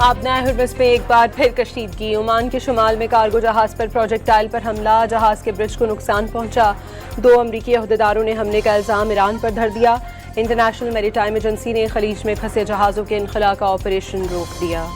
आपना हर्मस में एक बार फिर कशीदगी। ओमान के शुमाल में कार्गो जहाज पर प्रोजेक्टाइल पर हमला, जहाज के ब्रिज को नुकसान पहुंचा। 2 अमरीकी अहदेदारों ने हमले का इल्जाम ईरान पर धर दिया। इंटरनेशनल मैरीटाइम एजेंसी ने खलीज में फंसे जहाज़ों के इनखला का ऑपरेशन रोक दिया।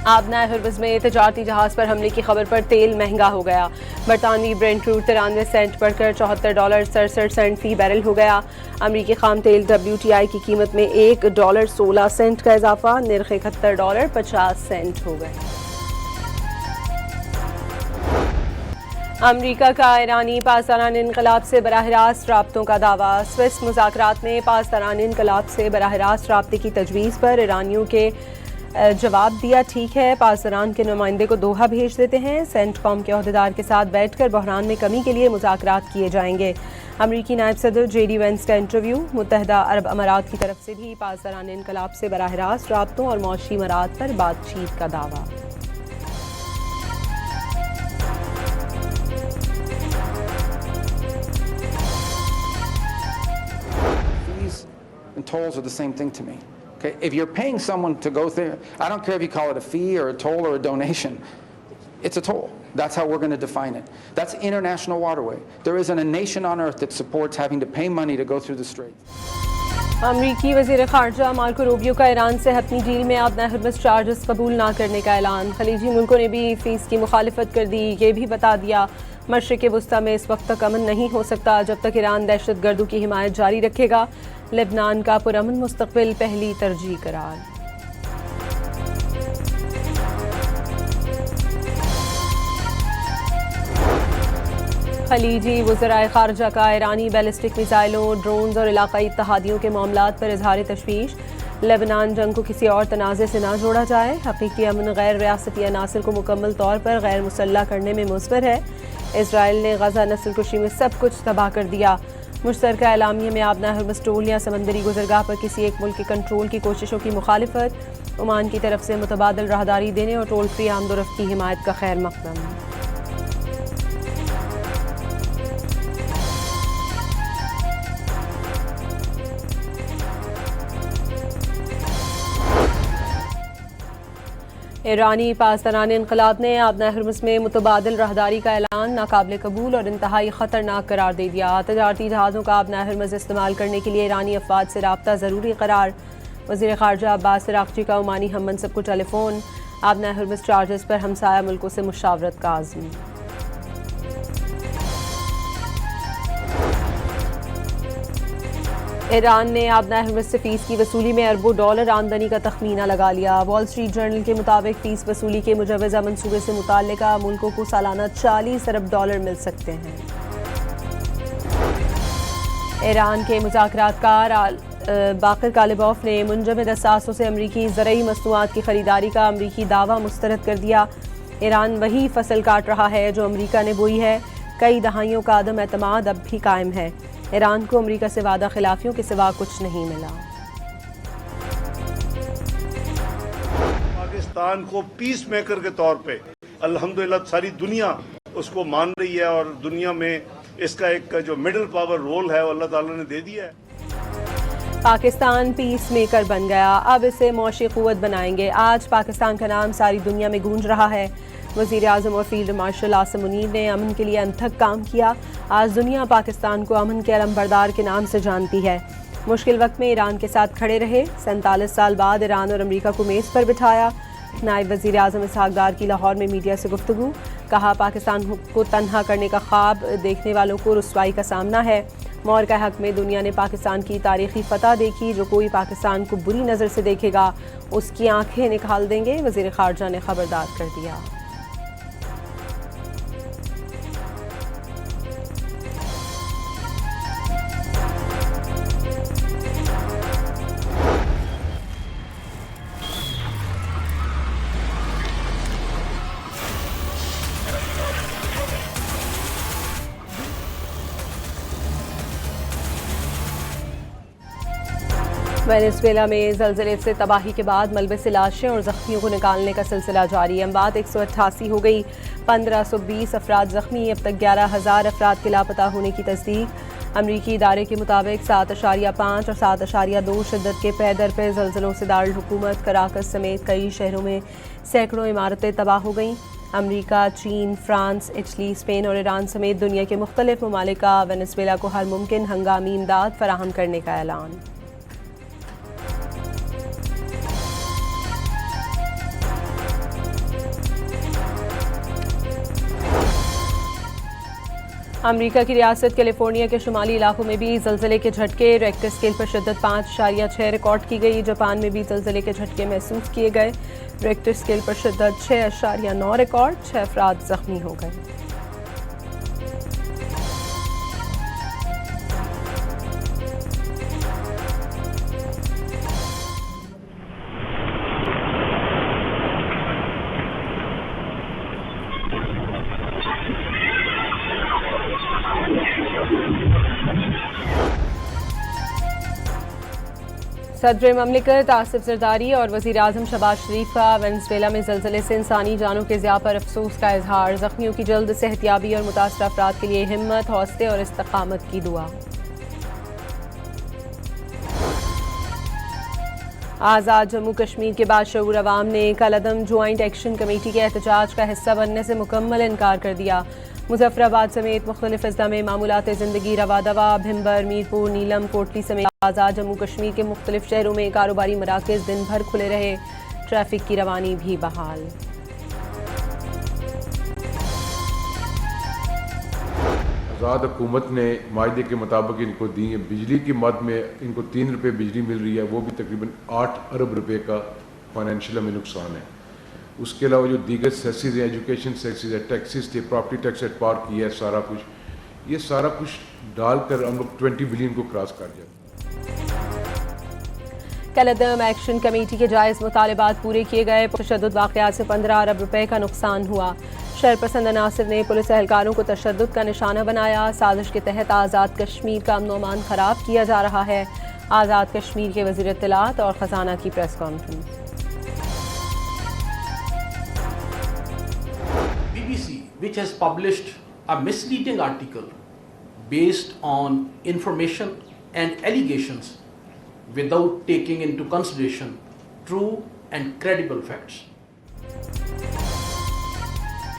आबना हर्मस में तजारती जहाज पर हमले की खबर पर तेल महंगा हो गया। बरतानवी ब्रेंट क्रूड 93 सेंट बढ़कर $74 67 सेंट फी बैरल हो गया। अमरीकी खाम तेल WTI की कीमत में $1 16 सेंट का इजाफा, निर्ख $71 50 सेंट हो गए। अमरीका का ईरानी पासदारान इनकलाब से बराह रास्त राब्तों का दावा। स्विस मुज़ाकरात में पासदारान इनकलाब से बराह रास्त राब्ते की तजवीज़ पर ईरानियों के जवाब दिया, ठीक है, पासदारान के नुमाइंदे को दोहा भेज देते हैं। सेंटकॉम के अहदेदार के साथ बैठकर बहरान में कमी के लिए मुज़ाकरात किए जाएंगे। अमरीकी नायब सदर JD वेंस का इंटरव्यू। मुत्तहदा अरब अमारात की तरफ से भी पासदारान इनकलाब से बराह रास्त राब्तों और मौशी मरात पर बातचीत का दावा। And tolls are the same thing to me. Okay, if you're paying someone to go there, I don't care if you call it a fee or a toll or a donation. It's a toll. That's how we're going to define it. That's international waterway. There isn't a nation on earth that supports having to pay money to go through the strait. अमरीकी वज़ीर ख़ारजा Marco Rubio का Iran से हतमी deal में आबना Hermes charges कबूल ना करने का ऐलान। खलीजी मुल्कों ने भी फीस की मुखालिफत कर दी। ये भी बता दिया मशरिक़ वस्ता में इस वक्त तक अमन नहीं हो सकता जब तक ईरान दहशत गर्दों की हिमायत जारी रखेगा। लेबनान का पुरअमन मुस्तक़बिल पहली तरजीह करार। खलीजी वज़राए ख़ारजा का ईरानी बैलिस्टिक मिसाइलों, ड्रोन्स और इलाक़ाई इत्तहादियों के मामलात पर इजहार तशवीश। लेबनान जंग को किसी और तनाज़े से ना जोड़ा जाए। हकीकी अमन गैर रियासती अनासर को मुकम्मल तौर पर गैर मुसल्लह करने में मुस्बर है। इजराइल ने गजा नस्ल कुशी में सब कुछ तबाह कर दिया। मुश्तरका एलामिया में आबना हर्मस टोल या समंदरी गुजरगाह पर किसी एक मुल्क के कंट्रोल की कोशिशों की मुखालिफत। ओमान की तरफ से मुतबादल राहदारी देने और टोल फ्री आमदोरफ्त की हिमायत का खैर मकदम। ईरानी पासदारान इनकलाब ने आबना हर्मस में मुतबादल राहदारी का ऐलान नाकाबिल कबूल और इंतहाई ख़तरनाक करार दे दिया। तजारती जहाज़ों का आबना हर्मस इस्तेमाल करने के लिए ईरानी अफवाज से राब्ता ज़रूरी करार। वज़ीर ख़ारजा अब्बास अराग़ची का ओमानी हम मनसब को टेलीफोन। आबना हर्मस चार्जेस पर हमसाया मुल्कों से मुशावरत का आज़म। ईरान ने आबना हर्मस से फ़ीस की वसूली में अरबों डॉलर आमदनी का तखमीना लगा लिया। वॉल स्ट्रीट जर्नल के मुताबिक फ़ीस वसूली के मुजवज़ा मंसूबे से मुताल्लिका मुल्कों को सालाना $40 अरब मिल सकते हैं। ईरान के मुज़ाकरातकार बाकर कालिबॉफ ने मुंजमद असासों से अमरीकी ज़रई मसनूआत की ख़रीदारी का अमरीकी दावा मुस्तरद कर दिया। ईरान वही फसल काट रहा है जो अमरीका ने बोई है। कई दहाइयों का अदम एतमाद अब भी कायम है। ईरान को अमरीका से वादा खिलाफियों के सिवा कुछ नहीं मिला। पाकिस्तान को पीस मेकर के तौर पे अल्हम्दुलिल्लाह सारी दुनिया उसको मान रही है और दुनिया में इसका एक जो मिडिल पावर रोल है वो अल्लाह ताला ने दे दिया है। पाकिस्तान पीस मेकर बन गया, अब इसे मौशी क़ुव्वत बनाएंगे। आज पाकिस्तान का नाम सारी दुनिया में गूंज रहा है। वज़ीर आज़म और फील्ड मार्शल आसिम मुनीर ने अमन के लिए अनथक काम किया। आज दुनिया पाकिस्तान को अमन के अलमबरदार के नाम से जानती है। मुश्किल वक्त में ईरान के साथ खड़े रहे। 47 साल बाद ईरान और अमरीका को मेज़ पर बिठाया। नायब वज़ीर आज़म इसहाक़ डार की लाहौर में मीडिया से गुफ्तगू। कहा, पाकिस्तान को तन्हा करने का ख्वाब देखने वालों को रुसवाई का सामना है। मौर का हक़ में दुनिया ने पाकिस्तान की तारीख़ी फ़तह देखी। जो कोई पाकिस्तान को बुरी नज़र से देखेगा उसकी आँखें निकाल देंगे। वज़ीर ख़ारजा ने खबरदार कर दिया। वेनेज़ुएला में ज़लज़ले से तबाही के बाद मलबे से लाशें और ज़ख्मियों को निकालने का सिलसिला जारी। अमवात 188 हो गई, 1520 अफराद ज़ख्मी। अब तक 11,000 अफराद के लापता होने की तस्दीक। अमरीकी इदारे के मुताबिक 7.5 और 7.2 शिद्दत के पैदर पे ज़लज़लों से दारुल हुकूमत कराकस समेत कई शहरों में सैकड़ों इमारतें तबाह हो गईं। अमरीका, चीन, फ्रांस, इटली, स्पेन और ईरान समेत दुनिया के मुख्तलिफ ममालिक का वेनेज़ुएला को हर मुमकिन हंगामी इमदाद फराहम करने का ऐलान। अमरीका की रियासत कैलिफोर्निया के शुमाली इलाकों में भी ज़लज़ले के झटके, रेक्टर स्केल पर शिद्दत 5.6 रिकॉर्ड की गई। जापान में भी ज़लज़ले के झटके महसूस किए गए। रेक्टर स्केल पर शिद्दत 6.9 रिकॉर्ड, 6 अफराद ज़ख्मी हो गए। सदर ममलिकत आसिफ जरदारी और वज़ीर आज़म शहबाज शरीफ का वेनेज़ुएला में ज़लज़ले से इंसानी जानों के ज़िया पर अफसोस का इजहार। ज़ख्मियों की जल्द सेहतयाबी और मुतासर अफराद के लिए हिम्मत, हौसले और इस्तकामत की दुआ। आज़ाद जम्मू कश्मीर के बाशऊर अवाम ने कलअदम ज्वाइंट एक्शन कमेटी के एहतजाज का हिस्सा बनने से मुकम्मल इनकार कर दिया। मुजफ्फराबाद समेत मुख्तलिफ अजला में मामूलात ज़िंदगी रवा दवा, भिम्बर, मीरपुर, नीलम, कोटली समेत आज़ाद जम्मू कश्मीर के मुख्तलिफ शहरों में कारोबारी मराकज़ दिन भर खुले रहे। ट्रैफिक की रवानी भी बहाल। आज़ाद हुकूमत ने मायदे के मुताबिक इनको दी है। बिजली की मद में इनको 3 रुपये बिजली मिल रही है, वो भी तकरीबन 8 अरब रुपए का फाइनेंशियल हमें नुकसान है। उसके अलावा जो दीगर सेसेस है, एजुकेशन सेसेस है, टैक्सेस थे, प्रॉपर्टी टैक्स एट पार किया है, सारा कुछ ये सारा कुछ डालकर हम लोग 20 बिलियन को क्रॉस कर जाए। कलअदम एक्शन कमेटी के जायज़ मुतालबात पूरे किए गए। तशद्दुद वाक़यात से 15 अरब रुपए का नुकसान हुआ। शरपसंद अनासिर ने पुलिस एहलकारों को तशद्दुद का निशाना बनाया। साजिश के तहत आज़ाद कश्मीर का अमन अमान खराब किया जा रहा है। आज़ाद कश्मीर के वज़ीर इत्तलात और ख़जाना की press conference. BBC, which has published a misleading article based on information and allegations without taking into consideration true and credible facts.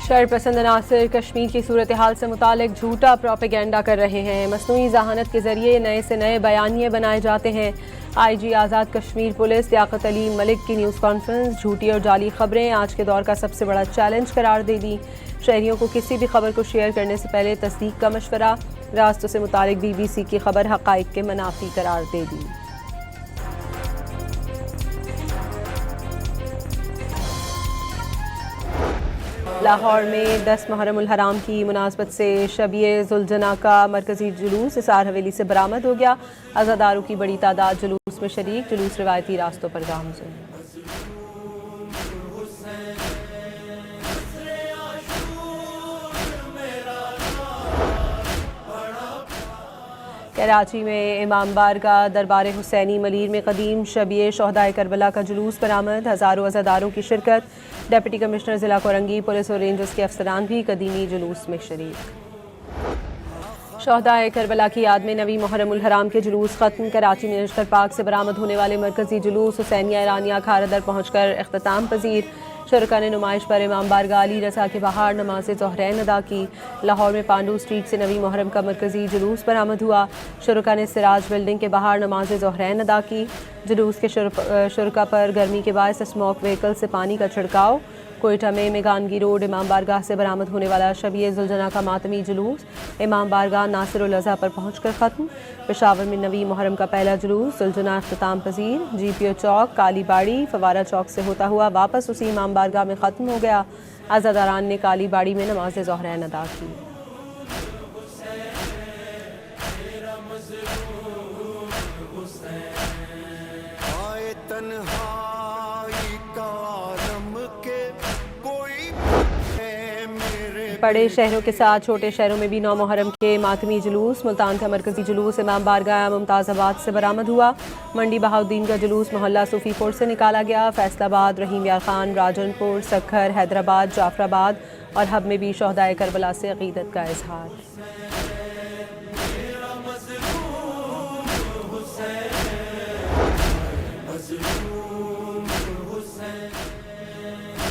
शरपसंद अनासिर कश्मीर की सूरत हाल से मुतालिक झूठा प्रोपेगेंडा कर रहे हैं। मसनूई जहानत के जरिए नए से नए बयानिए बनाए जाते हैं। IG आज़ाद कश्मीर पुलिस लियाकत अली मलिक की न्यूज़ कॉन्फ्रेंस। झूठी और जाली खबरें आज के दौर का सबसे बड़ा चैलेंज करार दे दी। शहरियों को किसी भी खबर को शेयर करने से पहले तस्दीक का मशवरा। रास्तों से मुतालिक BBC की खबर हक़ाइक़ के मुनाफी करार दे दी। लाहौर में 10 मुहर्रम उल हराम की मुनासबत से शब-ए-ज़ुलजना का मरकज़ी जुलूस हिसार हवेली से बरामद हो गया। अज़ादारों की बड़ी तादाद जुलूस में शरीक। जुलूस रिवायती रास्तों पर गामज़न। कराची में इमाम बारगाह दरबार हुसैनी मलीर में कदीम शब-ए शोहदाए करबला का जुलूस बरामद। हज़ारों अज़ादारों की शिरकत। डिप्टी कमिश्नर ज़िला कोरंगी, पुलिस और रेंजर्स के अफसरान भी कदीमी जुलूस में शरीक। शोहदाए करबला की याद में नवी मुहर्रम उल हराम के जुलूस ख़त्म। कराची में लश्कर पाक से बरामद होने वाले मरकज़ी जुलूस हुसैनिया ईरानिया खारदर पहुँचकर इख्तिताम पजीर। शुरका ने नुमाइश पर इमाम बारगाह अली रज़ा के बाहर नमाज ज़ोहरैन अदा की। लाहौर में पांडू स्ट्रीट से नवी मुहर्रम का मरकज़ी जुलूस बरामद हुआ। शुरका ने सिराज बिल्डिंग के बाहर नमाज ज़ोहरैन अदा की। जुलूस के शुरका पर गर्मी के बायस स्मोक व्हीकल से पानी का छिड़काव। कोयटा में मेगानगी रोड इमाम बारगाह से बरामद होने वाला शब-ए-ज़ुलजना का मातमी जुलूस इमाम बारगाह नासिरुल अज़ा पर पहुँचकर ख़त्म। पेशावर में नवी मुहर्रम का पहला जुलूस ज़ुलजना इख्तिताम पजीर। GPO चौक, कालीबाड़ी, फवारा चौक से होता हुआ वापस उसी इमाम बारगाह में ख़त्म हो गया। अज़ादारान ने कालीबाड़ी में नमाज ज़ोहरैन अदा की। बड़े शहरों के साथ छोटे शहरों में भी 9 मुहर्रम के मातमी जुलूस। मुल्तान का मरकज़ी जुलूस इमाम बारगाह मुमताज़ाबाद से बरामद हुआ। मंडी बहाउद्दीन का जुलूस मोहल्ला सूफीपुर से निकाला गया। फैसलाबाद, रहीम यार खान, राजनपुर, सक्खर, हैदराबाद, जाफराबाद और हब में भी शोहदाए करबला से अक़ीदत का इजहार।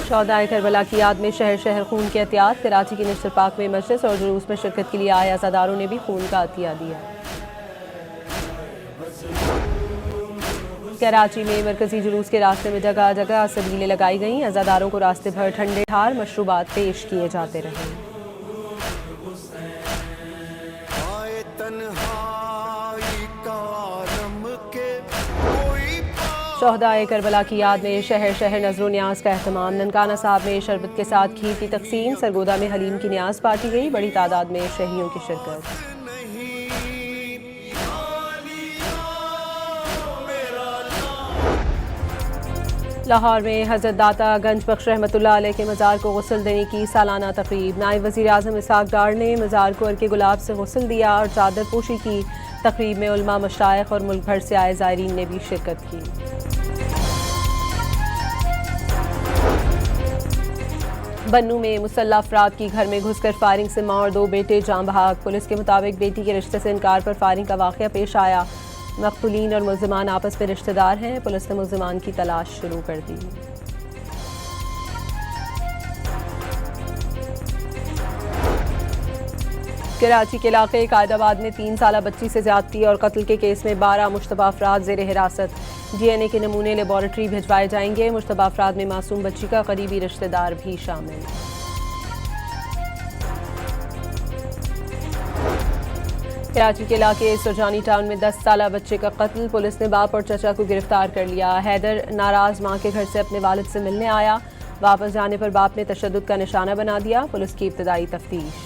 शोहदाए करबला की याद में शहर शहर खून की एहतियात। कराची के निश्चित पार्क में मजलिस और जुलूस में शिरकत के लिए आए अज़ादारों ने भी खून का अतिया दिया। कराची में मरकजी जुलूस के रास्ते में जगह जगह सबीलें लगाई गईं। अज़ादारों को रास्ते भर ठंडे ठार मशरूबात पेश किए जाते रहे। शोहदाए करबला की याद में शहर शहर नजरो न्याज का अहतमाम। ननकाना साहब में शरबत के साथ खीर की तकसीम। सरगोदा में हलीम की न्याज बांटी गई। बड़ी तादाद में शहरियों की शिरकत। लाहौर में हजरत दाता गंज बख्श रहमतुल्लाह अलैह के मज़ार को गुस्ल देने की सालाना तकरीब। नायब वज़ीर आज़म इसहाक डार ने मज़ार को अर्के गुलाब से गुस्ल दिया और चादर पोशी की। तकरीब में उलमा, मशाइख और मुल्क भर से आए ज़ायरीन ने भी शिरकत की। बन्नू में मुसल्लह अफराद की घर में घुसकर फायरिंग से मां और 2 बेटे जान बहक। पुलिस के मुताबिक बेटी के रिश्ते से इनकार पर फायरिंग का वाक़या पेश आया। मक़तूलीन और मुल्ज़िमान आपस में रिश्तेदार हैं। पुलिस ने मुल्ज़िमान की तलाश शुरू कर दी। कराची के इलाके कायदाबाद में 3 साला बच्ची से ज्यादती और कत्ल के केस में 12 मुश्तबा अफराद ज़ेर हिरासत। DNA के नमूने लेबॉरेटरी भिजवाए जाएंगे। मुश्तबा अफराद में मासूम बच्ची का करीबी रिश्तेदार भी शामिल। कराची के इलाके सुरजानी टाउन में 10 साला बच्चे का कत्ल। पुलिस ने बाप और चचा को गिरफ्तार कर लिया। हैदर नाराज मां के घर से अपने वालिद से मिलने आया। वापस जाने पर बाप ने तशद्दुद का निशाना बना दिया। पुलिस की इब्तदाई तफ्तीश।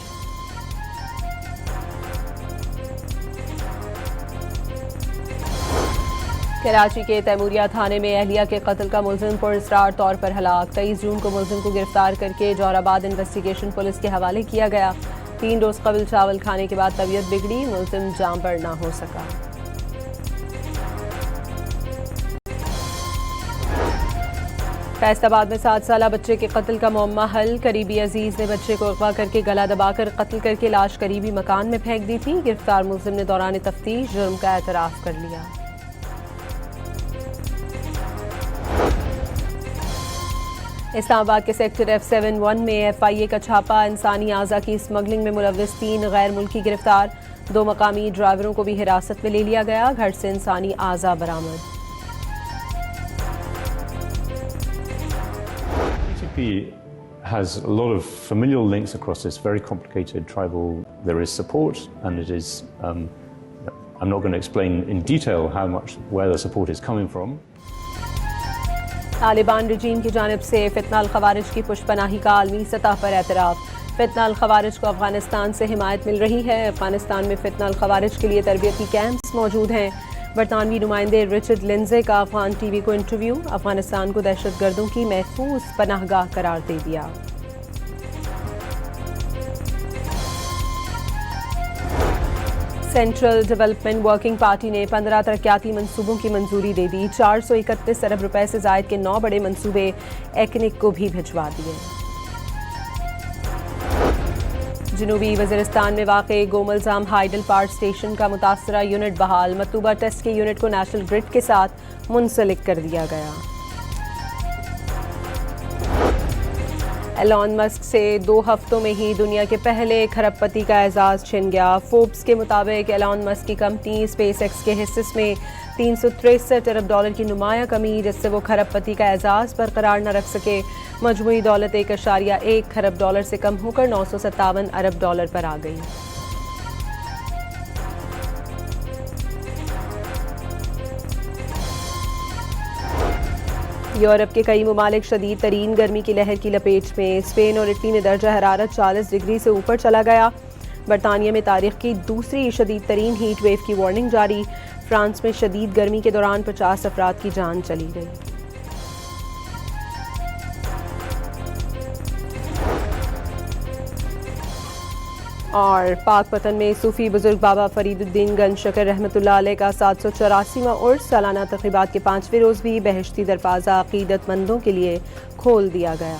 कराची के तैमूरिया थाने में अहलिया के कत्ल का मुलजिम पुरअसरार तौर पर हलाक। 23 जून को मुलजिम को गिरफ्तार करके जौहराबाद इन्वेस्टिगेशन पुलिस के हवाले किया गया। 3 रोज कबल चावल खाने के बाद तबीयत बिगड़ी। मुलजिम जान पर ना हो सका। फैसलाबाद में 7 साला बच्चे के कत्ल का मुअम्मा हल। करीबी अजीज ने बच्चे को अगवा करके गला दबाकर कत्ल करके लाश करीबी मकान में फेंक दी थी। गिरफ्तार मुलजिम ने दौरान तफ्तीश जुर्म का एतराफ़ कर लिया। इस्लामाबाद के सेक्टर F71 में FIA का छापा। इंसानी आज़ा की स्मगलिंग में मुलव्विस 3 गैर मुल्की गिरफ्तार। 2 मकामी ड्राइवरों को भी हिरासत में ले लिया गया। घर से इंसानी आज़ा बरामद। PCP has a lot of familial links across this very complicated tribal. There is support, and it is. I'm not going to explain in detail where the support is coming from. Taliban रजीम की जानिब से फितना अल खवारिज की पुष्पनाही का आलमी सतह पर एतराफ़। फितना अल खवारिज को अफगानिस्तान से हिमायत मिल रही है। अफगानिस्तान में फितना अल खवारिज के लिए तरबियती कैंप्स मौजूद हैं। बरतानवी नुमाइंदे रिचर्ड लिंजे का अफगान TV को इंटरव्यू। अफगानिस्तान को दहशतगर्दों की महफूज पनाहगाह करार दे दिया। सेंट्रल डेवलपमेंट वर्किंग पार्टी ने 15 तरक्याती मंसूबों की मंजूरी दे दी। 431 अरब रुपए से जायद के 9 बड़े मंसूबे एक्निक को भी भिजवा दिए। जनूबी वज़ीरिस्तान में वाक़े गोमलजाम हाइडल पावर स्टेशन का मुतासरा यूनिट बहाल। मतलूबा टेस्ट के यूनिट को नेशनल ग्रिड के साथ मुंसलिक कर दिया गया। एलॉन मस्क से 2 हफ्तों में ही दुनिया के पहले खरबपति का एजाज़ छिन गया। फोर्ब्स के मुताबिक एलॉन मस्क की कंपनी स्पेसएक्स के हिस्से में 363 अरब डॉलर की नुमाया कमी, जिससे वो खरबपति का एजाज़ बरकरार न रख सके। मजमूई दौलत 1.1 खरब डॉलर से कम होकर 957 अरब डॉलर पर आ गई। यूरोप के कई ममालिक शदीद तरीन गर्मी की लहर की लपेट में। स्पेन और इटली में दर्जा हरारत 40 डिग्री से ऊपर चला गया। बरतानिया में तारीख की दूसरी शदीद तरीन हीट वेव की वार्निंग जारी। फ्रांस में शदीद गर्मी के दौरान 50 अफराद की जान चली गई। और पाकपतन में सूफी बुजुर्ग बाबा फरीदुद्दीन गंज शकर रहमतुल्लाह अलैह का 784वां उर्स सालाना तक़रीबात के 5वें रोज़ भी बहश्ती दरवाज़ा अक़ीदतमंदों के लिए खोल दिया गया।